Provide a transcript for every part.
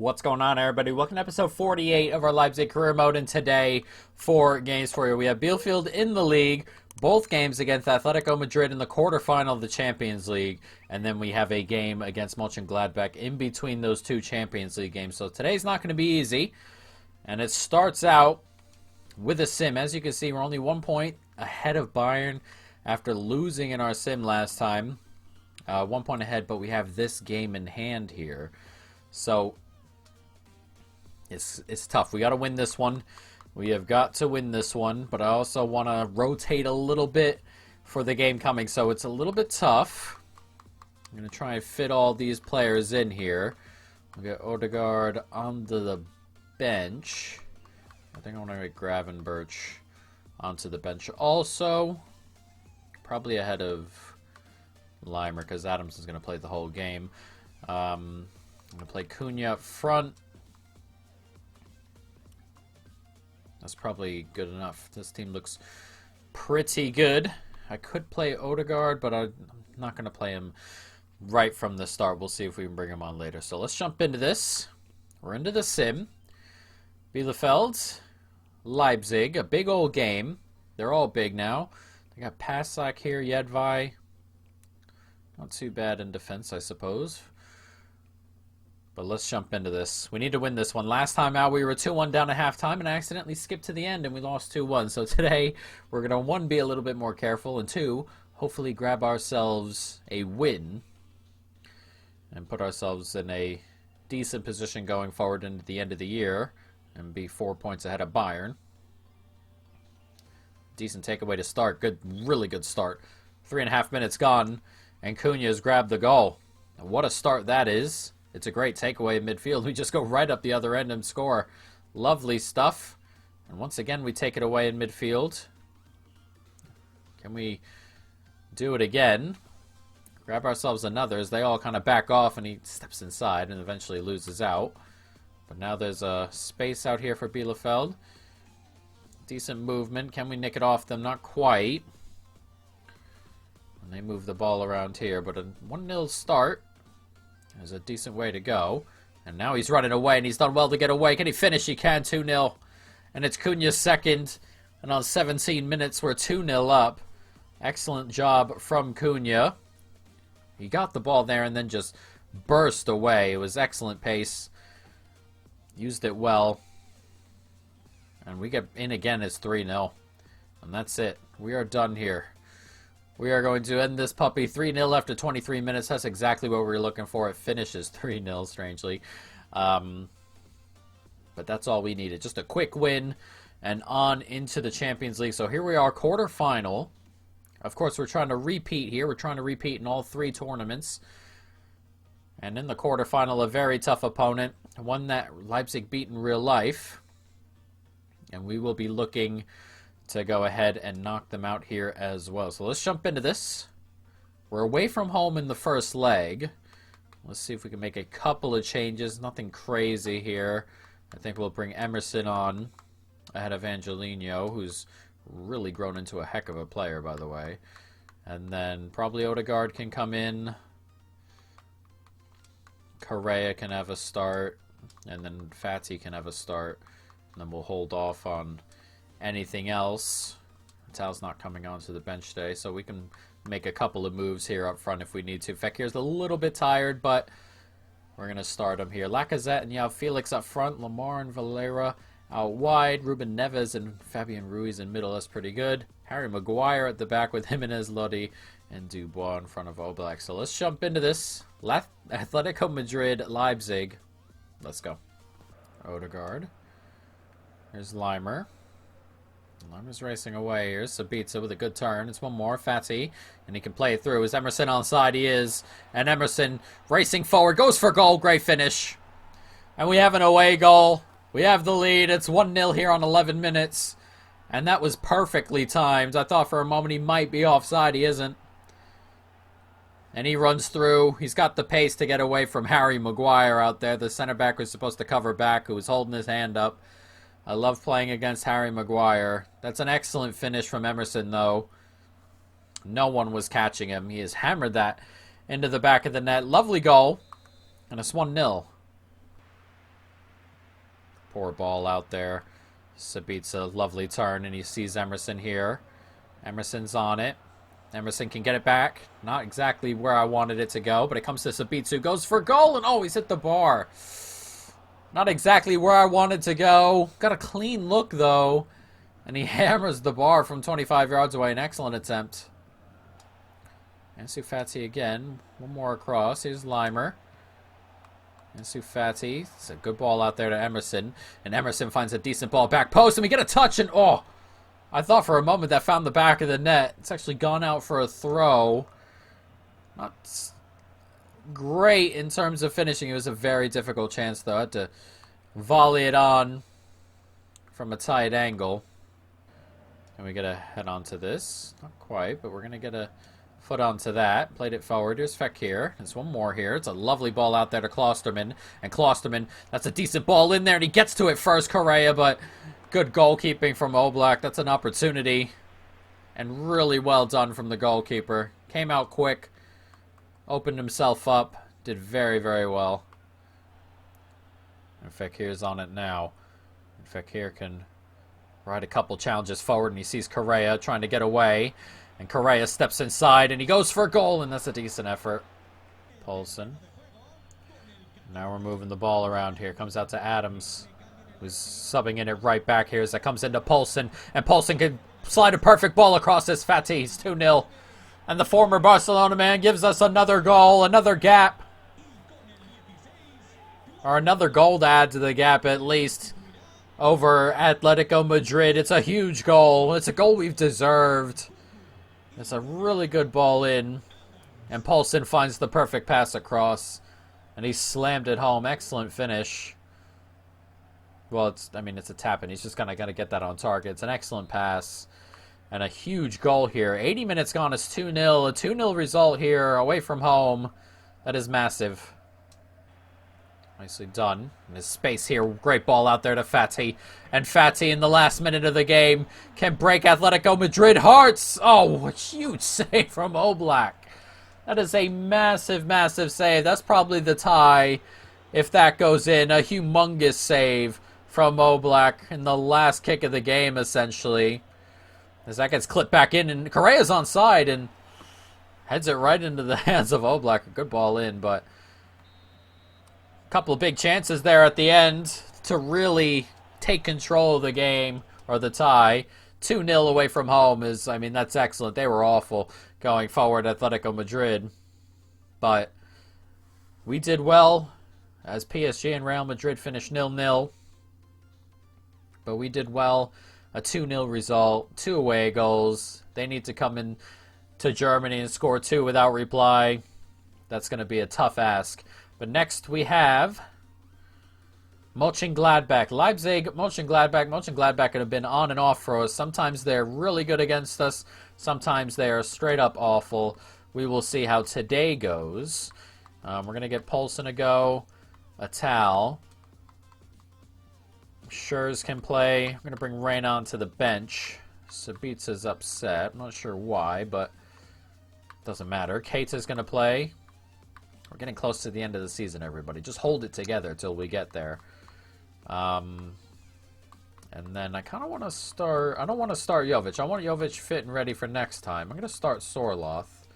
What's going on, everybody? Welcome to episode 48 of our Leipzig career mode, and today, 4 games for you. We have Bielefeld in the league, both games against Atletico Madrid in the quarterfinal of the Champions League, and then we have a game against Mönchengladbach in between those two Champions League games. So today's not going to be easy, and it starts out with a sim. As you can see, we're only 1 point ahead of Bayern after losing in our sim last time. 1 point ahead, but we have this game in hand here. So it's tough. We got to win this one. We have got to win this one, but I also want to rotate a little bit for the game coming, so it's a little bit tough. I'm going to try and fit all these players in here. We'll get Odegaard onto the bench. I think I want to get Gravenberch onto the bench also. Probably ahead of Leimer, because Adams is going to play the whole game. I'm going to play Cunha up front. That's probably good enough. This team looks pretty good. I could play Odegaard, but I'm not going to play him right from the start. We'll see if we can bring him on later. So let's jump into this. We're into the sim. Bielefeld, Leipzig, a big old game. They're all big now. They got Pasak here, Jedvaj. Not too bad in defense, I suppose. But let's jump into this. We need to win this one. Last time out, we were 2-1 down at halftime, and I accidentally skipped to the end, and we lost 2-1. So today, we're going to, 1, be a little bit more careful, and 2, hopefully grab ourselves a win and put ourselves in a decent position going forward into the end of the year and be 4 points ahead of Bayern. Decent takeaway to start. Good, really good start. 3.5 minutes gone, and Cunha has grabbed the goal. And what a start that is. It's a great takeaway in midfield. We just go right up the other end and score. Lovely stuff. And once again, we take it away in midfield. Can we do it again? Grab ourselves another as they all kind of back off and he steps inside and eventually loses out. But now there's a space out here for Bielefeld. Decent movement. Can we nick it off them? Not quite. And they move the ball around here, but a 1-0 start. There's a decent way to go. And now he's running away, and he's done well to get away. Can he finish? He can. 2-0. And it's Cunha's second. And on 17 minutes, we're 2-0 up. Excellent job from Cunha. He got the ball there and then just burst away. It was excellent pace. Used it well. And we get in again. It's 3-0. And that's it. We are done here. We are going to end this puppy 3-0 after 23 minutes. That's exactly what we were looking for. It finishes 3-0, strangely. But that's all we needed. Just a quick win and on into the Champions League. So here we are, quarterfinal. Of course, we're trying to repeat here. We're trying to repeat in all 3 tournaments. And in the quarterfinal, a very tough opponent. One that Leipzig beat in real life. And we will be looking to go ahead and knock them out here as well. So let's jump into this. We're away from home in the first leg. Let's see if we can make a couple of changes. Nothing crazy here. I think we'll bring Emerson on ahead of Angelino, who's really grown into a heck of a player, by the way. And then probably Odegaard can come in. Correa can have a start. And then Fati can have a start. And then we'll hold off on anything else. Tal's not coming onto the bench today, so we can make a couple of moves here up front if we need to. Fekir's a little bit tired, but we're going to start him here. Lacazette and João Felix up front. Lamar and Valera out wide. Ruben Neves and Fabian Ruiz in middle. That's pretty good. Harry Maguire at the back with Jimenez, Lodi, and Dubois in front of Oblak. So let's jump into this. Atletico Madrid, Leipzig. Let's go. Odegaard. Here's Leimer. Leimer's racing away here. Sabitzer with a good turn. It's one more. Fati. And he can play it through. Is Emerson onside? He is. And Emerson racing forward. Goes for goal. Great finish. And we have an away goal. We have the lead. It's 1-0 here on 11 minutes. And that was perfectly timed. I thought for a moment he might be offside. He isn't. And he runs through. He's got the pace to get away from Harry Maguire out there. The center back was supposed to cover back, who was holding his hand up. I love playing against Harry Maguire. That's an excellent finish from Emerson, though. No one was catching him. He has hammered that into the back of the net. Lovely goal. And it's 1-0. Poor ball out there. Sabitzer, lovely turn, and he sees Emerson here. Emerson's on it. Emerson can get it back. Not exactly where I wanted it to go, but it comes to Sabitzer, who goes for goal, and oh, he's hit the bar. Not exactly where I wanted to go. Got a clean look, though. And he hammers the bar from 25 yards away. An excellent attempt. Ansu Fati again. One more across. Here's Limer. Ansu Fati. It's a good ball out there to Emerson. And Emerson finds a decent ball back post. And we get a touch. And oh, I thought for a moment that found the back of the net. It's actually gone out for a throw. Not great in terms of finishing. It was a very difficult chance, though. I had to volley it on from a tight angle. And we get to head onto this. Not quite, but we're going to get a foot onto that. Played it forward. Here's Fekir. There's one more here. It's a lovely ball out there to Klosterman. And Klosterman, that's a decent ball in there. And he gets to it first, Correa, but good goalkeeping from Oblak. That's an opportunity. And really well done from the goalkeeper. Came out quick. Opened himself up. Did very, very well. And Fekir's on it now. And Fekir can ride a couple challenges forward, and he sees Correa trying to get away. And Correa steps inside, and he goes for a goal, and that's a decent effort. Poulsen. Now we're moving the ball around here. Comes out to Adams, who's subbing in it right back here as that comes into Poulsen. And Poulsen can slide a perfect ball across his Fati. He's 2-0. And the former Barcelona man gives us another goal, another gap. Or another goal to add to the gap, at least, over Atletico Madrid. It's a huge goal. It's a goal we've deserved. It's a really good ball in. And Poulsen finds the perfect pass across. And he slammed it home. Excellent finish. Well, it's a tap, and he's just gonna get that on target. It's an excellent pass. And a huge goal here. 80 minutes gone. It's 2-0. A 2-0 result here away from home. That is massive. Nicely done. And his space here. Great ball out there to Fati. And Fati in the last minute of the game can break Atletico Madrid hearts. Oh, a huge save from Oblak. That is a massive, massive save. That's probably the tie if that goes in. A humongous save from Oblak in the last kick of the game, essentially. As that gets clipped back in, and Correa's onside and heads it right into the hands of Oblak. A good ball in, but a couple of big chances there at the end to really take control of the game, or the tie. 2-0 away from home is, that's excellent. They were awful going forward, Atletico Madrid. But we did well as PSG and Real Madrid finished 0-0. But we did well. A 2-0 result, 2 away goals. They need to come in to Germany and score 2 without reply. That's going to be a tough ask. But next we have Mönchengladbach. Leipzig, Mönchengladbach. Mönchengladbach have been on and off for us. Sometimes they're really good against us. Sometimes they are straight up awful. We will see how today goes. We're going to get Poulsen a go. Atal. Schurz can play. I'm going to bring Rain on to the bench. Sabitza's upset. I'm not sure why, but doesn't matter. Keita's going to play. We're getting close to the end of the season, everybody. Just hold it together till we get there. And then I kind of want to start... I don't want to start Jovic. I want Jovic fit and ready for next time. I'm going to start Sorloth.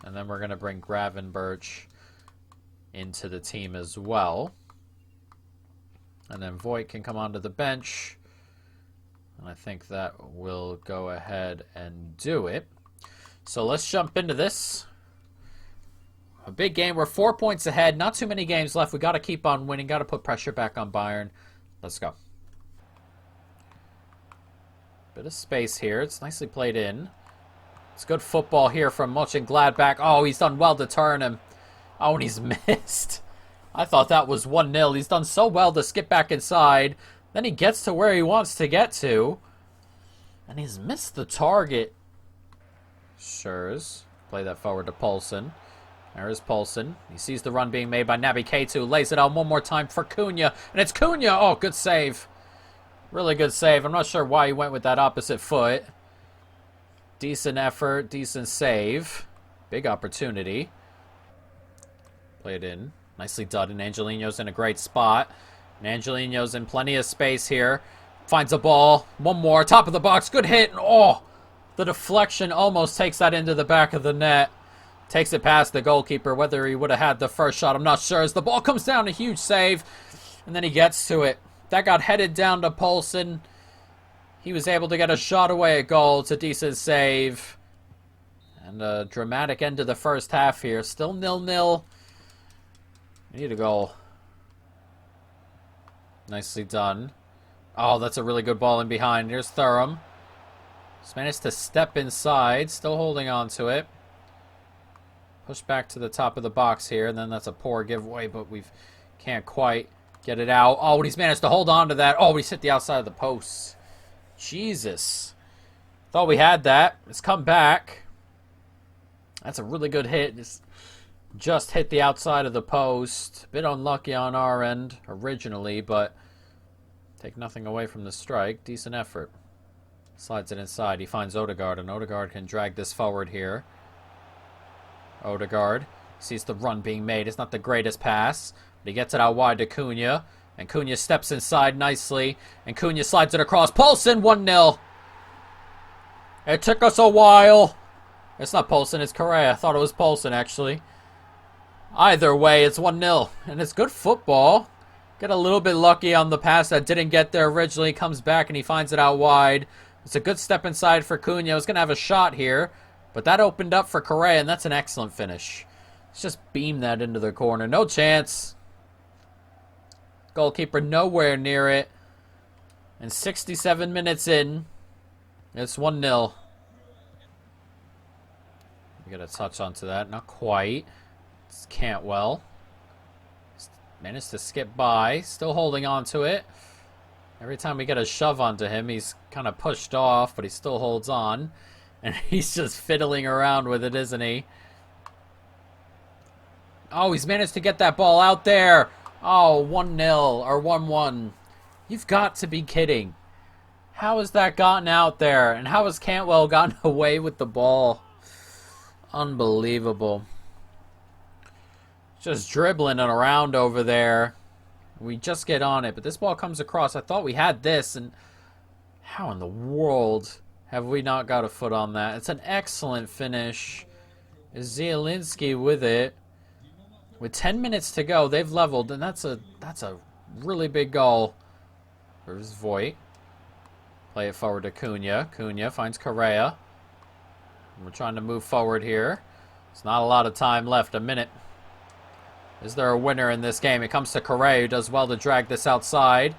And then we're going to bring Gravenberch into the team as well. And then Voigt can come onto the bench. And I think that will go ahead and do it. So let's jump into this. A big game. We're 4 points ahead. Not too many games left. We got to keep on winning. Got to put pressure back on Bayern. Let's go. Bit of space here. It's nicely played in. It's good football here from Mönchengladbach. Oh, he's done well to turn him. Oh, and he's missed. I thought that was 1-0. He's done so well to skip back inside. Then he gets to where he wants to get to. And he's missed the target. Schurz. Play that forward to Poulsen. There is Poulsen. He sees the run being made by Naby Keita. Lays it out one more time for Cunha. And it's Cunha. Oh, good save. Really good save. I'm not sure why he went with that opposite foot. Decent effort. Decent save. Big opportunity. Play it in. Nicely done. And Angelino's in a great spot. And Angelino's in plenty of space here. Finds a ball. One more. Top of the box. Good hit. And oh, the deflection almost takes that into the back of the net. Takes it past the goalkeeper. Whether he would have had the first shot, I'm not sure. As the ball comes down, a huge save. And then he gets to it. That got headed down to Poulsen. He was able to get a shot away at goal. It's a decent save. And a dramatic end to the first half here. Still 0-0. We need a goal. Nicely done. Oh, that's a really good ball in behind. Here's Thuram. He's managed to step inside. Still holding on to it. Push back to the top of the box here. And then that's a poor giveaway, but we can't quite get it out. Oh, and he's managed to hold on to that. Oh, he's hit the outside of the post. Jesus. Thought we had that. It's come back. That's a really good hit. Just hit the outside of the post. Bit unlucky on our end originally, but take nothing away from the strike. Decent effort. Slides it inside. He finds Odegaard, and Odegaard can drag this forward here. Odegaard sees the run being made. It's not the greatest pass, but he gets it out wide to Cunha. And Cunha steps inside nicely. And Cunha slides it across. Poulsen, 1-0. It took us a while. It's not Poulsen, it's Correa. I thought it was Poulsen, actually. Either way, it's 1-0. And it's good football. Get a little bit lucky on the pass that didn't get there originally. Comes back and he finds it out wide. It's a good step inside for Cunha. I was going to have a shot here. But that opened up for Correa, and that's an excellent finish. Let's just beam that into the corner. No chance. Goalkeeper nowhere near it. And 67 minutes in, it's 1-0. We got a touch onto that. Not quite. It's Cantwell. Managed to skip by. Still holding on to it. Every time we get a shove onto him, he's kind of pushed off, but he still holds on. And he's just fiddling around with it, isn't he? Oh, he's managed to get that ball out there. Oh, 1-0 or 1-1. You've got to be kidding. How has that gotten out there? And how has Cantwell gotten away with the ball? Unbelievable. Just dribbling it around over there. We just get on it, but this ball comes across. I thought we had this, and how in the world have we not got a foot on that? It's an excellent finish. Zielinski with it. With 10 minutes to go, they've leveled, and that's a really big goal. There's Voigt. Play it forward to Cunha. Cunha finds Correa. We're trying to move forward here. It's not a lot of time left. A minute. Is there a winner in this game? It comes to Correa, who does well to drag this outside.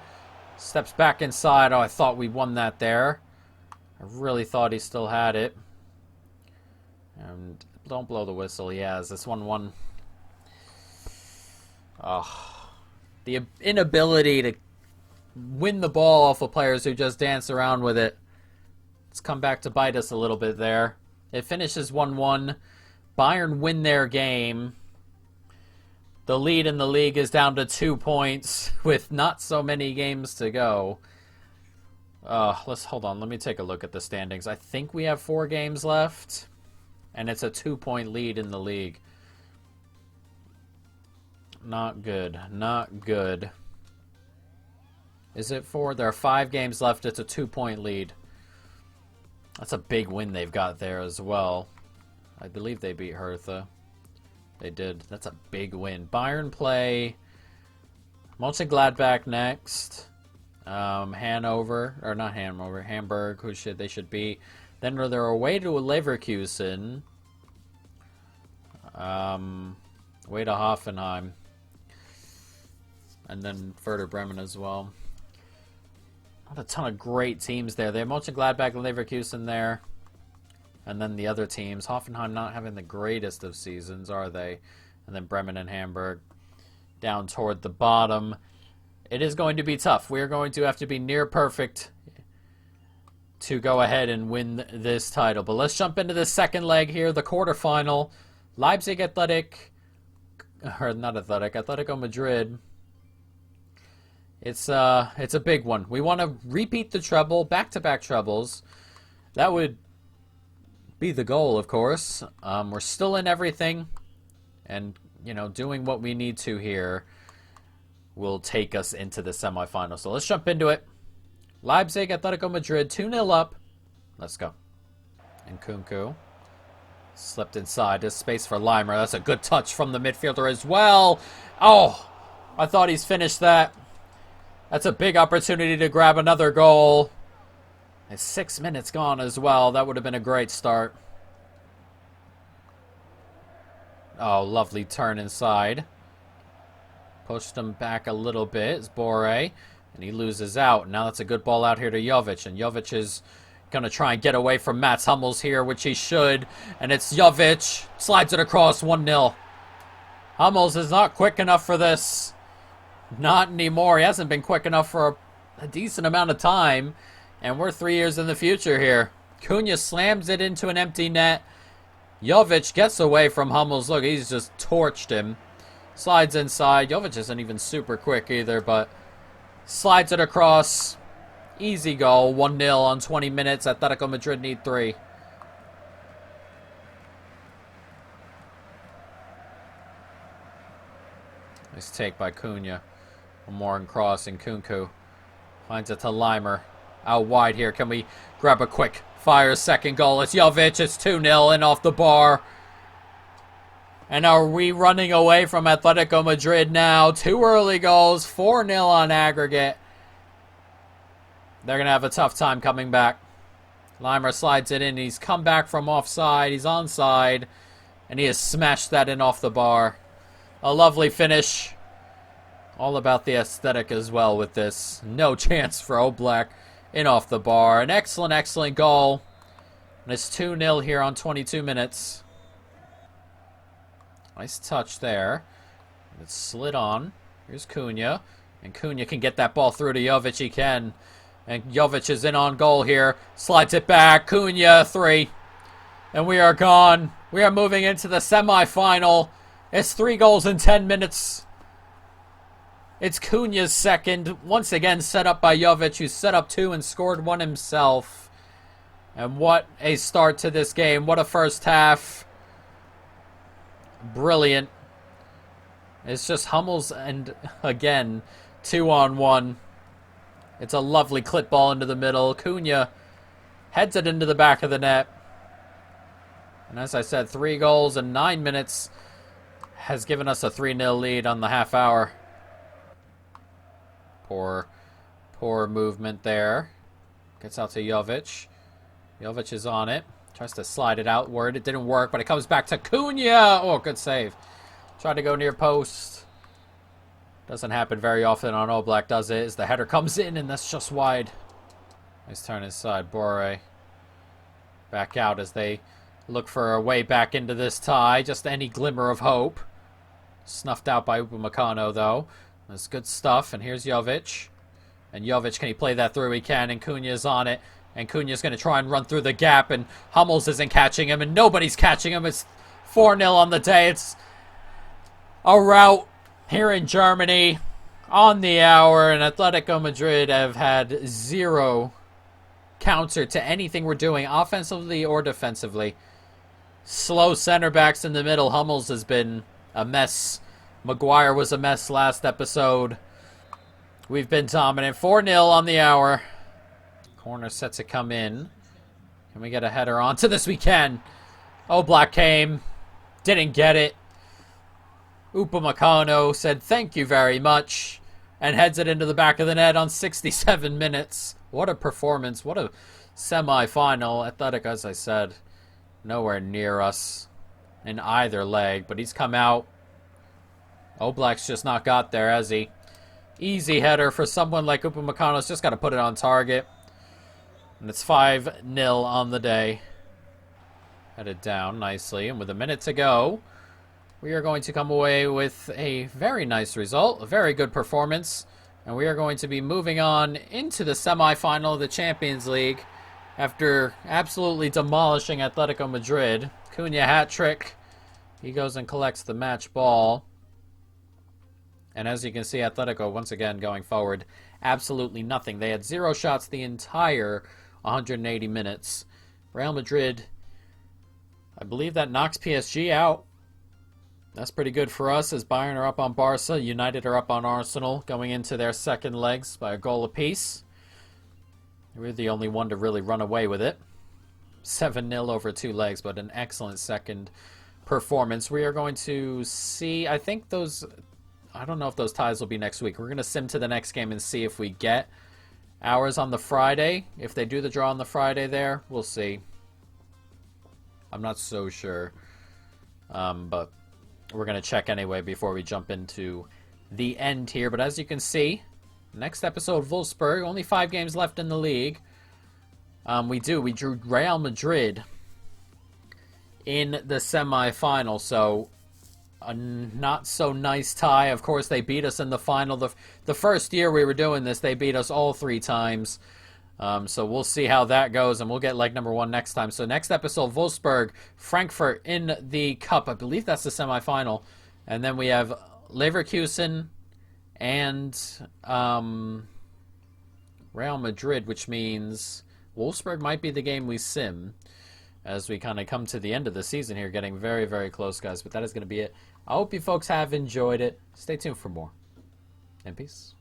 Steps back inside. Oh, I thought we won that there. I really thought he still had it. And don't blow the whistle. He has. It's 1-1. Oh, the inability to win the ball off of players who just dance around with it. It's come back to bite us a little bit there. It finishes 1-1. Bayern win their game. The lead in the league is down to 2 points with not so many games to go. Hold on. Let me take a look at the standings. I think we have 4 games left, and it's a 2-point lead in the league. Not good. Not good. Is it 4? There are 5 games left. It's a 2-point lead. That's a big win they've got there as well. I believe they beat Hertha. They did. That's a big win. Bayern play Mönchengladbach next. Hanover, or not Hanover, Hamburg, they should beat. Then they're away to Leverkusen. Away to Hoffenheim. And then Werder Bremen as well. Not a ton of great teams there. They have Mönchengladbach and Leverkusen there. And then the other teams. Hoffenheim not having the greatest of seasons, are they? And then Bremen and Hamburg down toward the bottom. It is going to be tough. We're going to have to be near perfect to go ahead and win this title. But let's jump into the second leg here, the quarterfinal. Leipzig Atletico Madrid. It's a big one. We want to repeat the treble, back-to-back trebles. That would be the goal, of course. We're still in everything and, doing what we need to here. will take us into the semifinals. So let's jump into it. Leipzig, Atletico Madrid, 2-0 up. Let's go. And Nkunku slipped inside. There's space for Limer. That's a good touch from the midfielder as well. Oh, I thought he's finished that. That's a big opportunity to grab another goal. There's 6 minutes gone as well. That would have been a great start. Oh, lovely turn inside. Pushed him back a little bit. It's Boré. And he loses out. Now that's a good ball out here to Jovic. And Jovic is going to try and get away from Mats Hummels here, which he should. And it's Jovic. Slides it across 1-0. Hummels is not quick enough for this. Not anymore. He hasn't been quick enough for a decent amount of time. And we're 3 years in the future here. Cunha slams it into an empty net. Jovic gets away from Hummels. Look, he's just torched him. Slides inside. Jovic isn't even super quick either, but slides it across. Easy goal. 1-0 on 20 minutes. Atletico Madrid need 3. Nice take by Cunha. One more and cross, and Nkunku finds it to Limer. Out wide here. Can we grab a quick fire second goal? It's Jovic. It's 2-0 and off the bar. And are we running away from Atletico Madrid now? 2 early goals. 4-0 on aggregate. They're going to have a tough time coming back. Limer slides it in. He's come back from offside. He's onside. And he has smashed that in off the bar. A lovely finish. All about the aesthetic as well with this. No chance for Oblak in off the bar. An excellent, excellent goal. And it's 2-0 here on 22 minutes. Nice touch there. It's slid on. Here's Cunha. And Cunha can get that ball through to Jovic. He can. And Jovic is in on goal here. Slides it back. Cunha, 3. And we are gone. We are moving into the semifinal. It's 3 goals in 10 minutes. It's Cunha's second. Once again set up by Jovic, who set up 2 and scored 1 himself. And what a start to this game. What a first half. Brilliant. It's just Hummels and, again, 2-on-1. It's a lovely clip ball into the middle. Cunha heads it into the back of the net. And as I said, 3 goals in 9 minutes has given us a 3-0 lead on the half hour. Poor movement there. Gets out to Jovic. Jovic is on it. Tries to slide it outward. It didn't work, but it comes back to Cunha. Oh, good save. Tried to go near post. Doesn't happen very often on Oblak, does it? As the header comes in, and that's just wide. Nice turn inside. Boré back out as they look for a way back into this tie. Just any glimmer of hope. Snuffed out by Upamecano, though. That's good stuff. And here's Jovic. And Jovic, can he play that through? He can, and Cunha's on it. And Cunha's going to try and run through the gap, and Hummels isn't catching him, and nobody's catching him. It's 4-0 on the day. It's a rout here in Germany on the hour, and Atletico Madrid have had 0 counter to anything we're doing, offensively or defensively. Slow center backs in the middle. Hummels has been a mess. Maguire was a mess last episode. We've been dominant. 4-0 on the hour. Corner set to come in. Can we get a header onto this? We can. Oblak came. Didn't get it. Upamecano said thank you very much. And heads it into the back of the net on 67 minutes. What a performance. What a semi-final. Athletic, as I said, nowhere near us in either leg. But he's come out. Oblak's just not got there, has he? Easy header for someone like Upamecano's just got to put it on target. And it's 5-0 on the day. Headed down nicely. And with a minute to go, we are going to come away with a very nice result. A very good performance. And we are going to be moving on into the semifinal of the Champions League after absolutely demolishing Atletico Madrid. Cunha hat trick. He goes and collects the match ball. And as you can see, Atletico, once again, going forward, absolutely nothing. They had 0 shots the entire 180 minutes. Real Madrid, I believe that knocks PSG out. That's pretty good for us as Bayern are up on Barca. United are up on Arsenal going into their second legs by a goal apiece. We're the only one to really run away with it. 7-0 over 2 legs, but an excellent second performance. We are going to see, I think those, I don't know if those ties will be next week. We're going to sim to the next game and see if we get ours on the Friday. If they do the draw on the Friday there, we'll see. I'm not so sure. But we're going to check anyway before we jump into the end here. But as you can see, next episode, Wolfsburg. Only 5 games left in the league. We drew Real Madrid in the semi-final. So a not so nice tie. Of course, they beat us in the final. The first year we were doing this, they beat us all 3 times. So we'll see how that goes, and we'll get leg number 1 next time. So next episode, Wolfsburg, Frankfurt in the Cup. I believe that's the semifinal. And then we have Leverkusen and Real Madrid, which means Wolfsburg might be the game we sim as we kind of come to the end of the season here, getting very, very close, guys. But that is going to be it. I hope you folks have enjoyed it. Stay tuned for more. And peace.